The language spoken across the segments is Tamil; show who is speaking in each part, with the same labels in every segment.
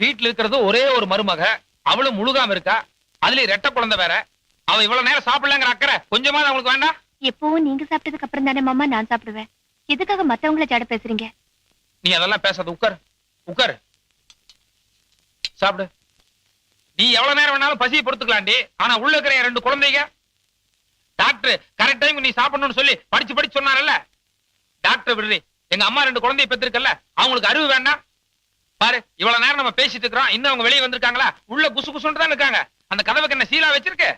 Speaker 1: வீட்டுல இருக்கிறது ஒரே ஒரு மருமக, அவளும் முழுகாம இருக்கா. அதுல ரெட்ட குழந்தை வேற. அவ இவ்வளவு நேரம் சாப்பிடலங்கிற அக்கறை கொஞ்சமாவது அவங்களுக்கு வேண்டாம்?
Speaker 2: எப்பவும் நீங்க சாப்பிட்டதுக்கு அப்புறம் தானே மாமா நான் சாப்பிடுவேன். எதுக்காக மத்தவங்கள ஜாட பேசுறீங்க?
Speaker 1: நீ அதெல்லாம் பேசாத. உட்கார் உட்கார், சாப்பிடு. நீ எவ்வளவு நேரம் வேணாலும் பசியை பொறுத்துக்கலாண்டி. ஆனா உள்ள இருக்கிற 2 குழந்தைங்க, டாக்டர் கரெக்ட் டைம் நீ சாப்பிடணும்னு சொல்லி படிச்சு சொன்னாரல்ல. டாக்டர் விடுறி, எங்க அம்மா 2 குழந்தைய பெற்றிருக்கல, அவங்களுக்கு அறிவு வேண்டாம்? பாரு, இவ்வளவு நேரம் நம்ம பேசிட்டு இருக்கிறோம், இன்னும் அவங்க வெளியே வந்திருக்காங்களா? உள்ள குசு குசுன்னு தான் இருக்காங்க. அந்த கதவுக்கு என்ன சீலா வச்சிருக்கு?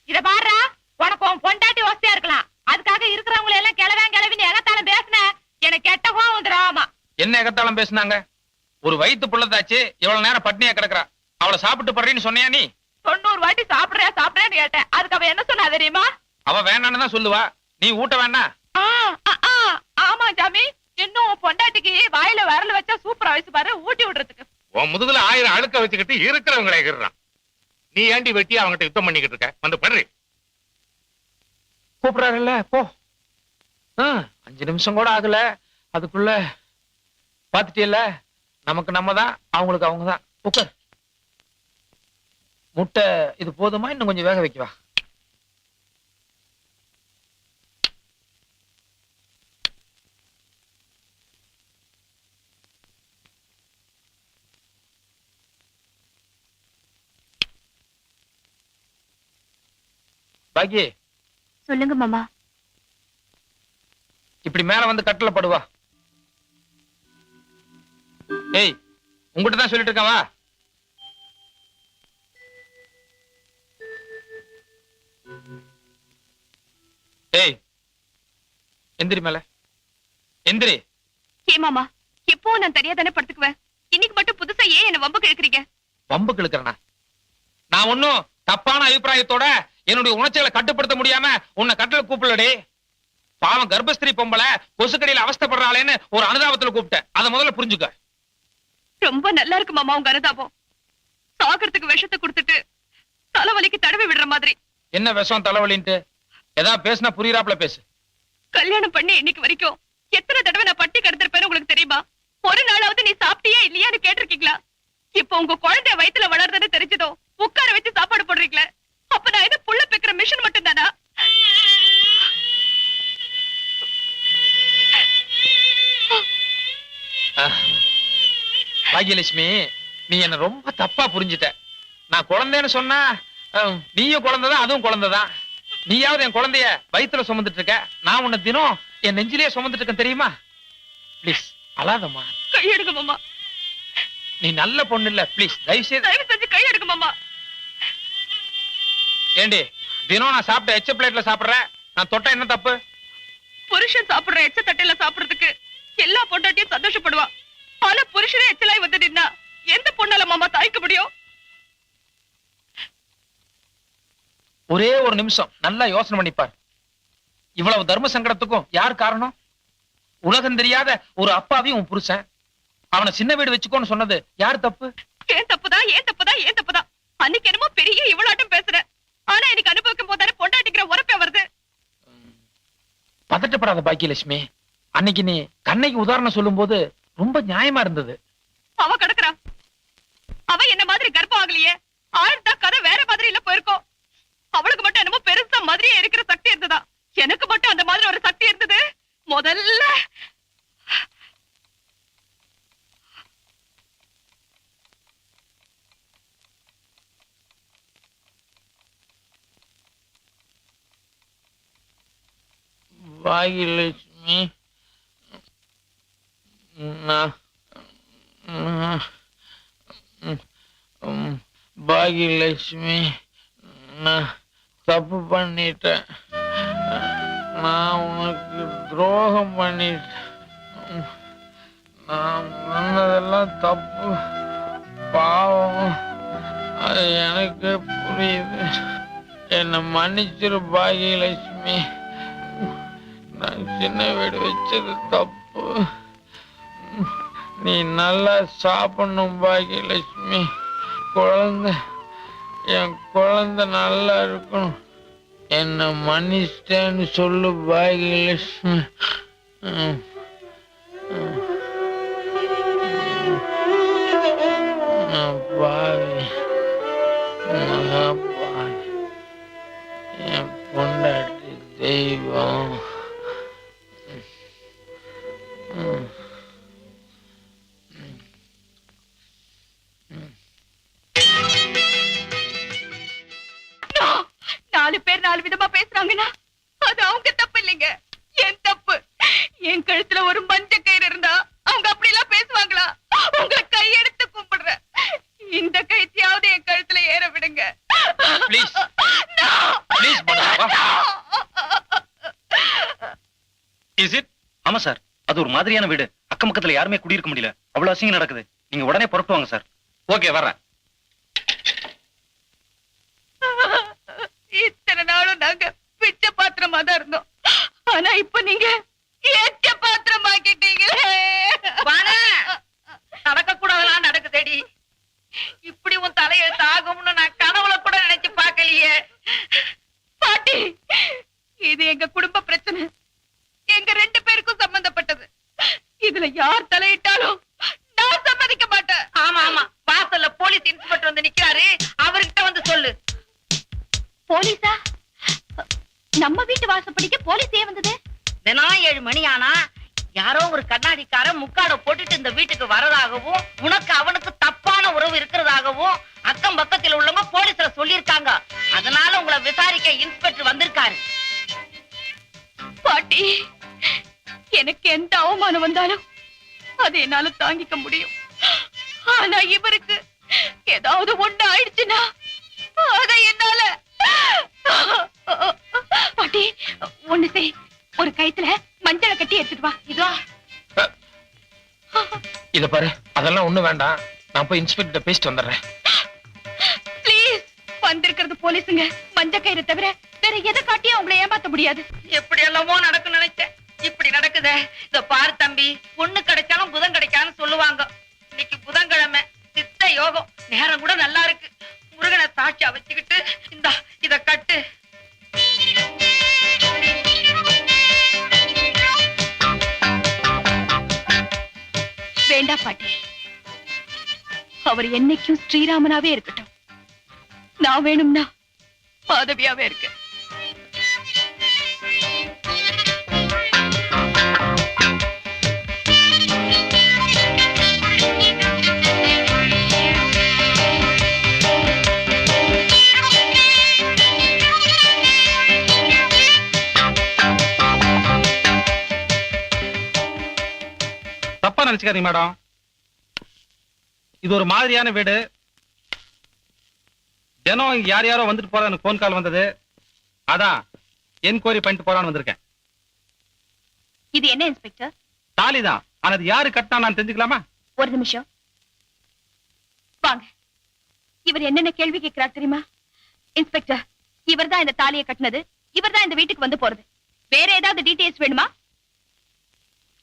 Speaker 3: இத பாருடா, உனக்கு உன் பொண்டாட்டி வசதியா இருக்கலாம், அதுக்காக இருக்கிறவங்களை எல்லாம் கிளவின்னு எகத்தாலும் பேசுன எனக்கு கெட்ட கோவம் வந்துடாமா.
Speaker 1: என்ன எகத்தாலும் பேசுனாங்க? ஒரு வயிற்று புள்ளதாச்சு, இவ்வளவு நேரம் பட்னியா கிடக்குறா. அவளை சாப்பிட்டு படுறேன்னு சொன்னியா நீ?
Speaker 3: 90 வாட்டி சாப்பிடுறேன்னு கேட்டேன். அதுக்கு அவ என்ன சொன்னா தெரியுமா?
Speaker 1: அவ வேணான்னு தான் சொல்லுவா. நீ ஊட்ட வேணா?
Speaker 3: ஆமா ஜாமி, இன்னும் பொண்டாட்டிக்கு வாயில விரல் வச்சா சூப்பரா வயசு பாரு, ஊட்டி விடுறதுக்கு.
Speaker 4: உன் முதுகுல 1000 அழுக்க வச்சுக்கிட்டு இருக்கிறவங்களை எகிறான். நீ ஏண்டி வெட்டி அவங்ககிட்ட யுத்தம் பண்ணிக்கிட்டு இருக்க? வந்து படுறி.
Speaker 1: கூப்பிடாருல்ல, போ. 5 நிமிஷம் கூட ஆகல, அதுக்குள்ள பாத்துட்டியல்ல. நமக்கு நம்ம தான், அவங்களுக்கு அவங்க தான். உட்கார். முட்டை இது போதுமா? இன்னும் கொஞ்சம் வேக வைக்கவா? பாக்கி
Speaker 2: சொல்லுங்க மாமா.
Speaker 1: இப்படி மேல வந்து கட்டல படுவா. ஏய், உங்ககிட்ட தான் சொல்லிட்டு இருக்கவா. ஏய், எந்திரி மேல, எந்திரி.
Speaker 2: ஏ மாமா, எப்பவும் நான் தனியா தானே படுத்துக்குவேன். இன்னைக்கு மட்டும் புதுசா ஏன் என்ன வம்பு கிழக்குறீங்க?
Speaker 1: வம்பு கிழக்குறனா? நான் ஒன்னும் தப்பான அபிப்பிராயத்தோட என்னுடைய உணர்ச்சிகளை கட்டுப்படுத்த முடியாம உன்னை கட்டளை கூப்பிடலடி. பாவம் கர்ப்பஸ்திரி பொம்பளை கொசுக்கடியில அவஸ்தப்படுறாளேன்னு ஒரு அனுதாபத்துல கூப்பிட்டேன். அதை முதல்ல புரிஞ்சுக்க.
Speaker 2: ரொம்ப நல்லா இருக்கு மாமா உங்க அனுதாபம். சாகறதுக்கு விஷத்தை கொடுத்துட்டு தலைவலிக்கு தடவி விடுற மாதிரி.
Speaker 1: என்ன விஷம் தலைவலின்ட்டு? ஏதாவது பேசினா புரியுறாப்ல பேசு.
Speaker 2: கல்யாணம் பண்ணி இன்னைக்கு வரைக்கும் எத்தனை தடவை நான் பட்டி கடத்திருப்பேன்னு உங்களுக்கு தெரியுமா? ஒரு நாளாவது நீ சாப்பிட்டியா இல்லையான்னு கேட்டிருக்கீங்களா? இப்ப உங்க குழந்தை வயித்துல வளர்றதுன்னு தெரிஞ்சதோ உட்கார வச்சு சாப்பாடு போடுறீங்களே, அப்ப நான் இது புள்ள பெக்கிற மிஷின் மட்டும் தானா?
Speaker 1: பாகியலட்சுமி, நீ என்ன ரொம்ப தப்பா புரிஞ்சுட்ட. நான் குழந்தைன்னு சொன்னா நீயும் குழந்தைதான், அதுவும் குழந்தைதான். நீயாவது என் குழந்தைய வயித்துல சுமந்துட்டு இருக்க, நான் உன்னை தினம் என் நெஞ்சிலேயே சுமந்துட்டு இருக்கேன் தெரியுமா? பிளீஸ் அழாதம்மா.
Speaker 2: கையெடுங்க மாமா.
Speaker 1: நீ நல்ல பொண்ணு இல்ல, பிளீஸ் தயவு
Speaker 2: செஞ்சு கையெடுங்க மாமா.
Speaker 1: ஏண்டி தினம் நான் சாப்பிட்ட எச்ச பிளேட்ல சாப்பிடுறேன், நான் தொட்டா என்ன தப்பு?
Speaker 2: புருஷன் சாப்பிடுற எச்ச தட்டையில சாப்பிடுறதுக்கு எல்லா பொண்டாட்டியும் சந்தோஷப்படுவா. ஆனா புருஷனே எச்சலாய் வந்து நின்னா எந்த பொண்ணால மாமா தாய்க்க முடியும்?
Speaker 1: ஒரே ஒரு நிமிஷம் நல்லா யோசனை பண்ணிப்பார். இவ்வளவு தர்ம சங்கடத்துக்கும் யார் காரணம்? உலகம் தெரியாத ஒரு அப்பாவையும் உன் புருஷன். அவனை சின்ன வீடு வச்சுக்கோன்னு சொன்னது யார் தப்பு?
Speaker 2: ஏன் தப்புதான், ஏன் தப்புதான், ஏன் தப்புதான். அன்னைக்கு என்னமோ பெரிய இவ்வளாட்டம் பேசுற, ஆனா எனக்கு அனுபவிக்கும் போதானே பொண்டாட்டிக்கிற உரப்பே வருது.
Speaker 1: பதட்டப்படாத பாக்கியலட்சுமி. அன்னைக்கு நீ கண்ணைக்கு உதாரணம் சொல்லும் போது ரொம்ப நியாயமா இருந்தது.
Speaker 2: அவ கிடக்குறா, அவ என்ன மாதிரி கர்ப்பம் ஆகலையே. ஆழ்த்தா கதை வேற மாதிரி இல்ல போயிருக்கோம். அவளுக்கு மட்டும் என்னமோ பெருசா மாதிரியே இருக்கிற சக்தி இருந்ததா? எனக்கு மட்டும் அந்த மாதிரி ஒரு சக்தி இருந்தது. முதல்ல
Speaker 1: பாகியலட்சுமி, பாகியலட்சுமி, நான் தப்பு பண்ணிட்டேன். நான் உனக்கு துரோகம் பண்ணிட்டேன். நான் பண்ணதெல்லாம் தப்பு, பாவம். அது எனக்கு புரியுது. என்னை மன்னிச்சிரு பாகியலட்சுமி. நான் சின்ன வீடு வச்சது தப்பு. நீ நல்லா சாப்பிடணும் பாகியலட்சுமி. என் குழந்தை நல்லா இருக்கணும். என்ன மன்னிச்சிட்டேன்னு சொல்லு பாகியலட்சுமி. என் பொண்டாட்டி தெய்வம்.
Speaker 2: நாலு பேர் நாலு விதமா பேசுறாங்கன்னா அது அவங்க தப்பு இல்லைங்க, என் தப்பு. என் கழுத்துல ஒரு மஞ்ச கயிறு இருந்தா அவங்க அப்படி எல்லாம் பேசுவாங்களா? உங்களை கையெடுத்து கும்பிடுறேன், இந்த கயிற்றையாவது என் கழுத்துல ஏற விடுங்க.
Speaker 1: Please. Please, madam.
Speaker 5: Is it? ஆமா சார், அது ஒரு மாதிரியான வீடு. அக்கம் பக்கத்துல யாருமே குடியிருக்க முடியல, அவ்வளவு அசிங்கம் நடக்குது. நீங்க உடனே புறப்பட்டு வாங்க சார்.
Speaker 1: ஓகே, வர்றேன்.
Speaker 2: இத்தனை நாளும் நாங்க பிச்சை பாத்திரமா தான் இருந்தோம், ஆனா இப்ப நீங்க ஏச்ச பாத்திரம் ஆக்கிட்டீங்களே.
Speaker 3: நடக்க கூடாதெல்லாம் நடக்குதேடி. இப்படி உன் தலையெழுத்து ஆகும்னு நான் கனவுல கூட நினைச்சு பார்க்கலையே.
Speaker 2: பாட்டி, இது எங்க குடும்ப பிரச்சனை, எங்க 2 பேருக்கும் சம்பந்தப்பட்டது. இதுல யார் தலையிட்டாலும் நான் சம்மதிக்க மாட்டேன்.
Speaker 3: ஆமா ஆமா, வாசல்ல போலீஸ் இன்ஸ்பெக்டர் வந்து நிக்கிறாரு, அவர்கிட்ட வந்து சொல்லு.
Speaker 2: போலீஸா? நம்ம வீட்டு வாசப்படிக்கு போலீஸ் ஏன் வந்தது?
Speaker 3: தினம் 7 மணி ஆனா யாரோ ஒரு கண்ணாடிக்காரன் முக்காட போட்டுட்டு இந்த வீட்டுக்கு வரதாகவும், உனக்கு அவனுக்கு தப்பான உறவு இருக்கிறதாகவும் அக்கம் பக்கத்தில் உள்ளவங்க போலீஸ்ல சொல்லியிருக்காங்க. அதனால உங்களை விசாரிக்க இன்ஸ்பெக்டர் வந்திருக்காரு.
Speaker 2: பாட்டி, எனக்கு எந்த அவமானம் வந்தாலும் அதை என்னால தாங்கிக்க முடியும். ஆனா இவருக்கு ஏதாவது ஒண்ணு ஆயிடுச்சுன்னா அதை என்னால. பாட்டி, ஒண்ணு செய், ஒரு கயித்துல மஞ்சளை கட்டி எடுத்துட்டு வா. இதோ.
Speaker 1: இத பாரு, அதெல்லாம் ஒண்ணு வேண்டாம். நான் போய் இன்ஸ்பெக்டர் பேசிட்டு வந்துடுறேன்.
Speaker 2: ப்ளீஸ். வந்திருக்கிறது போலீஸுங்க, மஞ்ச கயிறு தவிர வேற எதை காட்டியும் அவங்களை ஏமாத்த முடியாது.
Speaker 3: எப்படி எல்லாமோ நடக்கும் நினைச்சேன், இப்படி நடக்குதே. இத பாரு தம்பி, பொண்ணு கிடைச்சாலும் புதன் கிடைக்காதுன்னு சொல்லுவாங்க. இன்னைக்கு புதன்கிழமை, சித்த யோகம், நேரம் கூட நல்லா இருக்கு. முருகனை சாட்சியா வச்சுக்கிட்டு இத கட்டு.
Speaker 2: வேண்டா பாட்டி, அவர் என்னைக்கும் ஸ்ரீராமனாவே இருக்கட்டும். நான் வேணும்னா மாதவியாவே இருக்கு.
Speaker 5: தப்பா நினைச்சுக்காதீங்க மேடம், இது ஒரு மாதிரியான வீடு. தினம் யார் யாரோ வந்துட்டு போற எனக்கு போன் கால் வந்தது, அதான் என்கொயரி பண்ணிட்டு போறான்னு வந்திருக்கேன்.
Speaker 2: இது என்ன இன்ஸ்பெக்டர்?
Speaker 5: தாலிதான், ஆனா அது யாரு கட்டினா நான் தெரிஞ்சுக்கலாமா?
Speaker 2: ஒரு நிமிஷம் வாங்க. இவர் என்னென்ன கேள்வி கேட்கிறார் தெரியுமா? இன்ஸ்பெக்டர், இவர்தான் இந்த தாலியை கட்டினது, இவர்தான் இந்த வீட்டுக்கு வந்து போறது. வேற ஏதாவது டீடைல்ஸ் வேணுமா?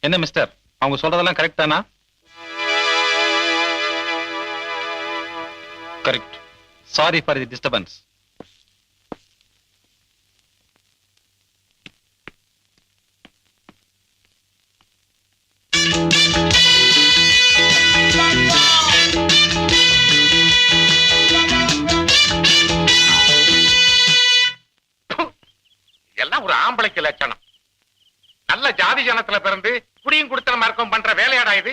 Speaker 5: என்ன மிஸ்டர், அவங்க சொல்றதெல்லாம் கரெக்ட் தானா? Correct. Sorry for the disturbance.
Speaker 4: எல்லாம் ஒரு ஆம்பளைக்கு லட்சணம். நல்ல ஜாதி ஜனத்துல பிறந்து குடியும் குடுத்தனமா இருக்கும் பண்ற வேலையாடா இது.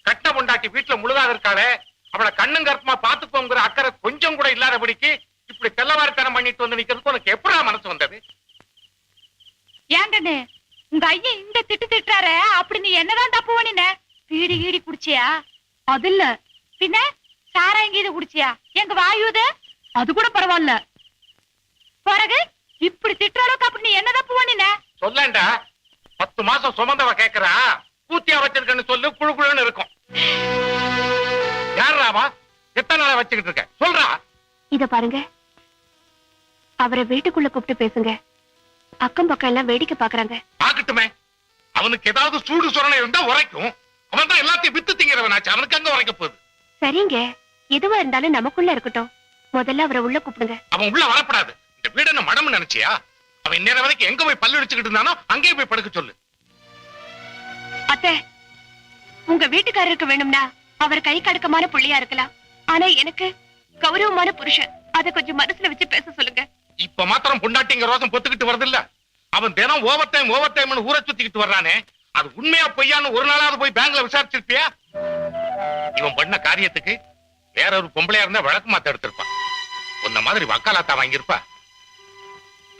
Speaker 4: கட்ட பொண்டாட்டி வீட்டுல முழுதாக இருக்காளே, அவளை கண்ணும் கருப்பமா பாத்துக்கோங்கிற அக்கறை கொஞ்சம் கூட இல்லாதபடிக்கு இப்படி தெல்லவாரித்தனம் பண்ணிட்டு வந்து நிக்கிறதுக்கு உனக்கு எப்படா மனசு வந்தது?
Speaker 3: ஏங்கண்ணே, உங்க ஐயா இந்த திட்டு திட்டுறாரு, அப்படி நீ என்னதான் தப்பு பண்ணின? பீடி கீடி குடிச்சியா?
Speaker 2: அது இல்ல.
Speaker 3: பின்ன சாராயம் கீது குடிச்சியா? எங்க வாயுது?
Speaker 2: அது கூட பரவாயில்ல.
Speaker 3: பிறகு இப்படி திட்டுற அளவுக்கு அப்படி நீ என்ன தப்பு பண்ணின?
Speaker 4: சொல்லேன்டா, 10 மாசம் சுமந்தவ கேக்குறா, பூத்தியா வச்சிருக்கன்னு சொல்லு, குழு குழுன்னு இருக்கும். யாராவா? எத்தனை நாளா வச்சுக்கிட்டு இருக்க? சொல்றா.
Speaker 2: இத பாருங்க, அவரை வீட்டுக்குள்ள கூப்பிட்டு பேசுங்க. அக்கம் பக்கம் எல்லாம் வேடிக்கை பாக்குறாங்க.
Speaker 4: பாக்கட்டுமே, அவனுக்கு ஏதாவது சூடு சொரணை இருந்தா உரைக்கும். அவன் தான் எல்லாத்தையும் வித்து திங்கிறவனாச்சு, அவனுக்கு அங்க உரைக்க போகுது.
Speaker 2: சரிங்க, எதுவா இருந்தாலும் நமக்குள்ள இருக்கட்டும். முதல்ல அவரை உள்ள கூப்பிடுங்க.
Speaker 4: அவன் உள்ள வரப்படாது. இந்த வீடு என்ன மடம் நினைச்சியா? அவன் இந்நேரம் வரைக்கும் எங்க போய் பல்லு அடிச்சுக்கிட்டு இருந்தானோ அங்கேயே போய் படுக்க சொல்லு.
Speaker 2: அத்தை, உங்க வீட்டுக்காரருக்கு வேணும்னா அவர் கை கடுக்கமான புள்ளியா இருக்கலாம், ஆனா எனக்கு கௌரவமான புருஷன், அத கொஞ்சம் மனசுல வச்சு பேச சொல்லுங்க.
Speaker 4: இப்ப மாத்திரம் பொண்டாட்டிங்க ரோசம் பொத்துக்கிட்டு வருது இல்ல, அவன் தினம் ஓவர் டைம் ஊரை சுத்திக்கிட்டு வர்றானே, அது உண்மையா பொய்யான்னு ஒரு நாளாவது போய் பேங்க்ல விசாரிச்சிருப்பியா? இவன் பண்ண காரியத்துக்கு வேற ஒரு பொம்பளையா இருந்தா வழக்கு மாத்த எடுத்திருப்பான். உன்ன மாதிரி வக்காலாத்தா வாங்கியிருப்பா.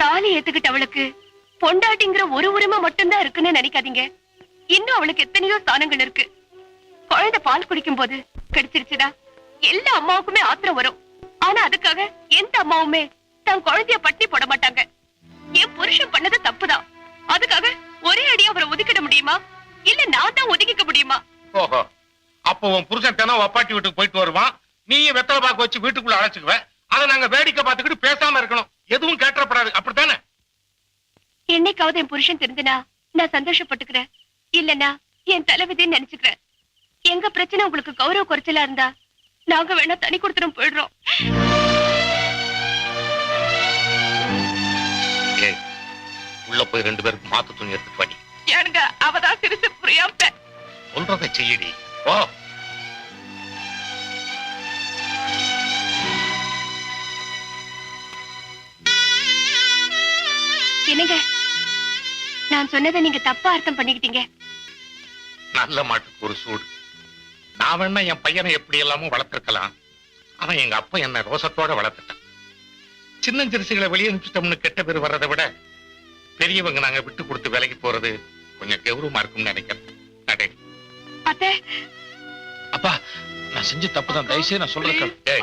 Speaker 2: தாலி ஏத்துக்கிட்டவளுக்கு பொண்டாட்டிங்கிற ஒரு உரிமை மட்டும்தான் இருக்குன்னு நினைக்காதீங்க. இன்னும் அவளுக்கு எத்தனையோ ஸ்தானங்கள் இருக்கு. குழந்தை பால் குடிக்கும் போது கிடைச்சிருச்சுடா, எல்லா அம்மாவுக்குமே ஆத்திரம் வரும். ஆனா அதுக்காக எந்த அம்மாவுமே தன் குழந்தைய பட்டி போட மாட்டாங்க. என் புருஷன் பண்ணது தப்புதான், அதுக்காக ஒரே அடியா அவரை ஒதுக்கிட முடியுமா? இல்ல நான் தான் ஒதுக்கிக்க முடியுமா?
Speaker 4: ஓஹோ, அப்போ உன் புருஷன் தினம் அப்பாட்டி வீட்டுக்கு போயிட்டு வருவான், நீயும் வெத்தலை பாக்க வச்சு வீட்டுக்குள்ள அழைச்சுக்குவ. அதை நாங்க வேடிக்கை பார்த்துக்கிட்டு பேசாம இருக்கணும், எதுவும் கேட்டப்படாது, அப்படித்தானே?
Speaker 2: என்னைக்காவது என் புருஷன் தெரிஞ்சுனா நான் சந்தோஷப்பட்டுக்கிறேன், இல்லன்னா என் தலைவிதின்னு நினைச்சுக்கிறேன். எங்க பிரச்சனை உங்களுக்கு கௌரவ குறைச்சலா இருந்தா நாங்க வேணா தனி கொடுத்துடும் போயிடுறோம்.
Speaker 4: ஏய், உள்ள போய் 2 பேருக்கு மாத்து துணி எடுத்துட்டு வாடி.
Speaker 2: ஏனுங்க அவதான் சிரிச்சு புரியாம
Speaker 4: சொல்றதை செய்யடி. ஓ,
Speaker 2: என்னங்க, நான் சொன்னதை நீங்க தப்பா அர்த்தம் பண்ணிக்கிட்டீங்க.
Speaker 4: நல்ல மாட்டுக்கு ஒரு சூடு. நான் வேணா என் பையனை எப்படி எல்லாமும் வளர்த்திருக்கலாம், அவன் எங்க அப்பா என்ன ரோசத்தோட வளர்த்துட்டான். சின்னஞ்சிறுசுகளை வெளியே அனுப்பிச்சிட்டோம்னு கெட்ட பேர் வர்றதை விட பெரியவங்க நாங்க விட்டு கொடுத்து வேலைக்கு போறது கொஞ்சம் கௌரவமா இருக்கும்னு நினைக்கிறேன். அடே
Speaker 2: அத்தை,
Speaker 1: அப்பா, நான் செஞ்ச தப்பு தான், தயவுசெய்து நான் சொல்றேன்.
Speaker 4: ஏய்,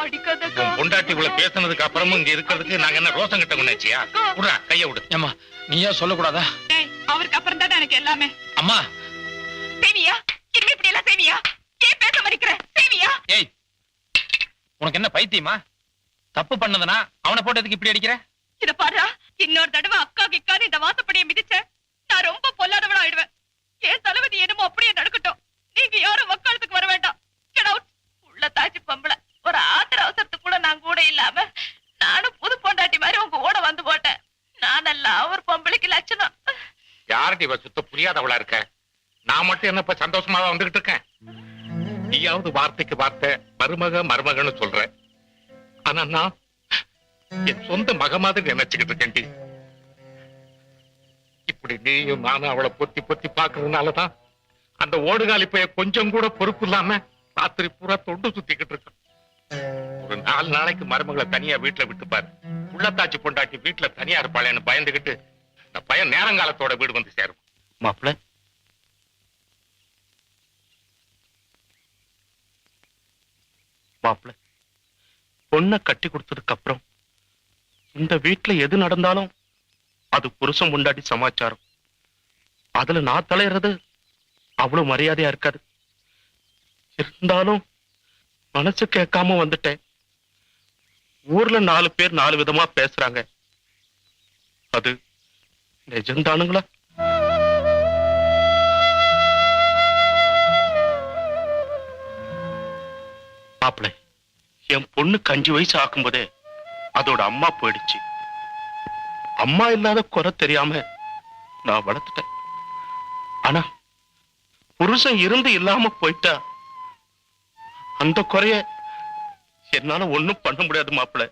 Speaker 4: உன் பொண்டாட்டி இவ்வளவு பேசுனதுக்கு அப்புறமும் இங்க இருக்கிறதுக்கு நாங்க என்ன ரோசம் கிட்ட நினைச்சியா? விடுறா, கைய விடு.
Speaker 1: ஏமா நீயா சொல்லக்கூடாதா?
Speaker 2: அவருக்கு அப்புறம் தான் எனக்கு எல்லாமே.
Speaker 1: அம்மா,
Speaker 2: சேவியா? இனிமே இப்படி எல்லாம் சேவியா? ஏன் பேச மறிக்கிற? சேவியா?
Speaker 1: ஏய், உனக்கு என்ன பைத்தியமா? தப்பு பண்ணதுனா அவனை போட்டதுக்கு இப்படி அடிக்கிற?
Speaker 2: இத பாரு, இன்னொரு தடவை அக்கா கிக்கான்னு இந்த வாசப்படியை மிதிச்ச நான் ரொம்ப பொல்லாதவளா ஆயிடுவேன். ஏன் தளபதி என்னமோ அப்படியே நடக்கட்டும். நீங்க யாரும் வக்காலத்துக்கு வர வேண்டாம். Get out. உள்ள தாச்சி பொம்பளை, ஒரு ஆத்திர அவசரத்துக்கு கூட நான் கூட இல்லாம நானும் புது பொண்டாட்டி மாதிரி உங்க ஓட வந்து போட்டேன். நானெல்லாம் ஒரு பொம்பளைக்கு லட்சணம்.
Speaker 4: யார்டி இவ சுத்த புரியாதவளா இருக்க? நான் மட்டும் என்னப்ப சந்தோஷமா தான் வந்துகிட்டு இருக்கேன். நீயாவது வார்த்தைக்கு வார்த்தை மருமகன்னு சொல்ற, ஆனா நான் என் சொந்த மக மாதிரி நினைச்சுக்கிட்டு இருக்கேன்டி. இப்படி நீயும் நானும் அவளை பொத்தி பொத்தி பாக்குறதுனாலதான் அந்த ஓடுகாலி பைய கொஞ்சம் கூட பொறுப்பு இல்லாம ராத்திரி பூரா தொண்டு சுத்திக்கிட்டு இருக்கான். ஒரு 4 நாளைக்கு மருமகளை தனியா வீட்டுல விட்டு பாரு, உள்ளத்தாச்சி பொண்டாட்டி வீட்டுல தனியா இருப்பாளேன்னு பயந்துகிட்டு இந்த பையன் நேரங்காலத்தோட வீடு வந்து சேரும்.
Speaker 5: மாப்பிள்ள, மாப்பிள்ள, பொண்ணை கட்டி கொடுத்ததுக்கு அப்புறம் இந்த வீட்டுல எது நடந்தாலும் அது புருஷன் முண்டாடி சமாச்சாரம். அதுல நான் தலையிறது அவ்வளவு மரியாதையா இருக்காது. இருந்தாலும் மனசு கேட்காம வந்துட்டேன். ஊர்ல 4 பேர் 4 விதமா பேசுறாங்க, அது நிஜம்தானுங்களா? மாப்பிள்ளை, என் பொண்ணு 5 வயசு ஆக்கும்போதே அதோட அம்மா போயிடுச்சு. அம்மா இல்லாத குறை தெரியாம நான் வளர்த்துட்டேன். ஆனா புருஷன் இருந்து இல்லாம போயிட்டா அந்த குறைய என்னால ஒண்ணும் பண்ண முடியாது மாப்பிள்ளை.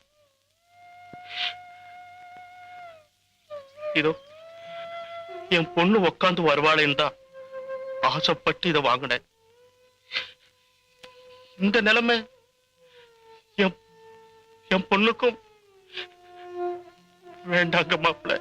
Speaker 5: இதோ என் பொண்ணு உக்காந்து வருவாளேன்னு தான் ஆசைப்பட்டு இதை வாங்கினேன். இந்த நிலைமை என் பொண்ணுக்கும் வேண்டாங்க மாப்பிள்ளை.